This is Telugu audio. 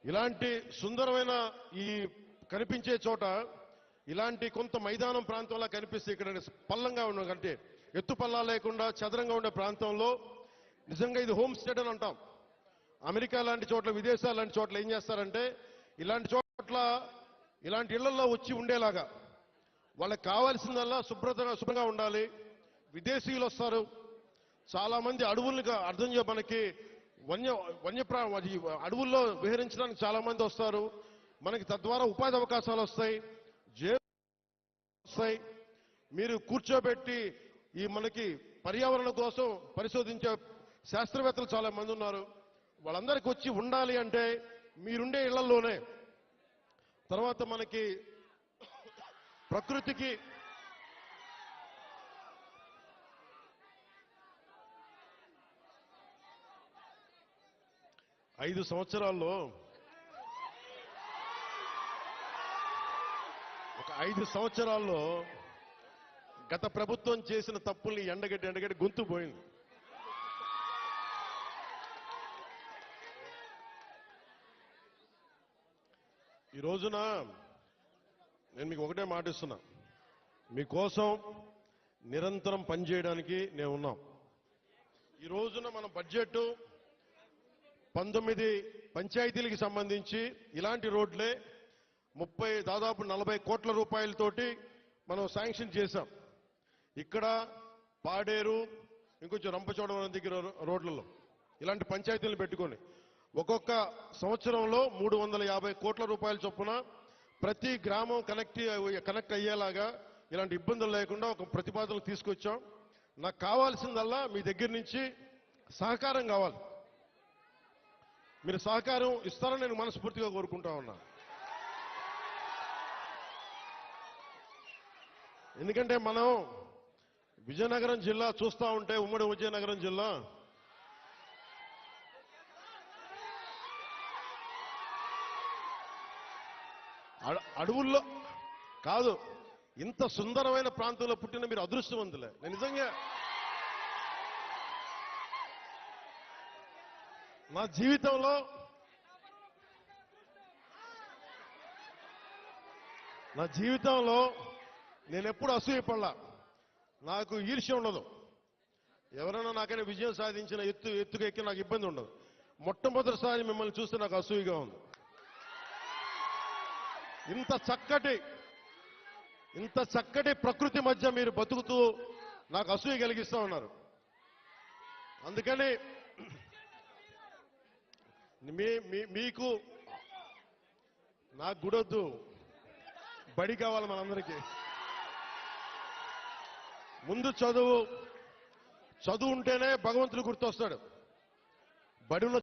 ఇలాంటి సుందరమైన ఈ కనిపించే చోట ఇలాంటి కొంత మైదానం ప్రాంతంలా కనిపిస్తే ఇక్కడ పల్లంగా ఉన్న అంటే ఎత్తు పల్లా లేకుండా చదరంగా ఉండే ప్రాంతంలో నిజంగా ఇది హోమ్ స్టేట్ అని అంటాం. అమెరికా లాంటి చోట్ల, విదేశాలు లాంటి చోట్ల ఏం చేస్తారంటే ఇలాంటి చోట్ల ఇలాంటి ఇళ్లలో వచ్చి ఉండేలాగా వాళ్ళకి కావాల్సిందల్లా శుభ్రంగా ఉండాలి. విదేశీయులు వస్తారు, చాలా మంది అడవులుగా అర్థం చేయ మనకి అడవుల్లో విహరించడానికి చాలా మంది వస్తారు. మనకి తద్వారా ఉపాధి అవకాశాలు వస్తాయి, వస్తాయి. మీరు కూర్చోబెట్టి ఈ మనకి పర్యావరణం కోసం పరిశోధించే శాస్త్రవేత్తలు చాలా మంది ఉన్నారు. వాళ్ళందరికీ వచ్చి ఉండాలి అంటే మీరుండే ఇళ్లలోనే. తర్వాత మనకి ప్రకృతికి 5 సంవత్సరాల్లో ఒక 5 సంవత్సరాల్లో గత ప్రభుత్వం చేసిన తప్పుల్ని ఎండగట్టి గొంతు పోయింది. ఈ రోజున నేను మీకు ఒకటే మాటిస్తున్నా, మీకోసం నిరంతరం పనిచేయడానికి నేను ఉన్నాం. ఈ రోజున మన బడ్జెట్ 19 పంచాయతీలకు సంబంధించి ఇలాంటి రోడ్లే దాదాపు 40 కోట్ల రూపాయలతోటి మనం శాంక్షన్ చేశాం. ఇక్కడ పాడేరు, ఇంకొంచెం రంపచోడవరం దగ్గర రోడ్లలో ఇలాంటి పంచాయతీలు పెట్టుకొని ఒక్కొక్క సంవత్సరంలో 350 కోట్ల రూపాయల చొప్పున ప్రతి గ్రామం కనెక్ట్ అయ్యేలాగా ఇలాంటి ఇబ్బందులు లేకుండా ఒక ప్రతిపాదనలు తీసుకొచ్చాం. నాకు కావాల్సిందల్లా మీ దగ్గర నుంచి సహకారం కావాలి. మీరు సహకారం ఇస్తారని నేను మనస్ఫూర్తిగా కోరుకుంటా ఉన్నా. ఎందుకంటే మనం విజయనగరం జిల్లా చూస్తా ఉంటే, ఉమ్మడి విజయనగరం జిల్లా అడవుల్లో కాదు, ఇంత సుందరమైన ప్రాంతంలో పుట్టిన మీరు అదృష్టవంతులే. నేను నిజంగా నా జీవితంలో నేను ఎప్పుడు అసూయపడలా. నాకు ఈర్ష్య ఉండదు. ఎవరైనా నాకైనా విజయం సాధించిన ఎత్తుకు ఎక్కి నాకు ఇబ్బంది ఉండదు. మొట్టమొదటిసారి మిమ్మల్ని చూస్తే నాకు అసూయగా ఉంది. ఇంత చక్కటి ప్రకృతి మధ్య మీరు బతుకుతూ నాకు అసూయ కలిగిస్తా ఉన్నారు. అందుకని మీకు నాకు గుడొద్దు, బడి కావాలి మనందరికీ. ముందు చదువు ఉంటేనే భగవంతుడు గుర్తొస్తాడు. బడి ఉన్న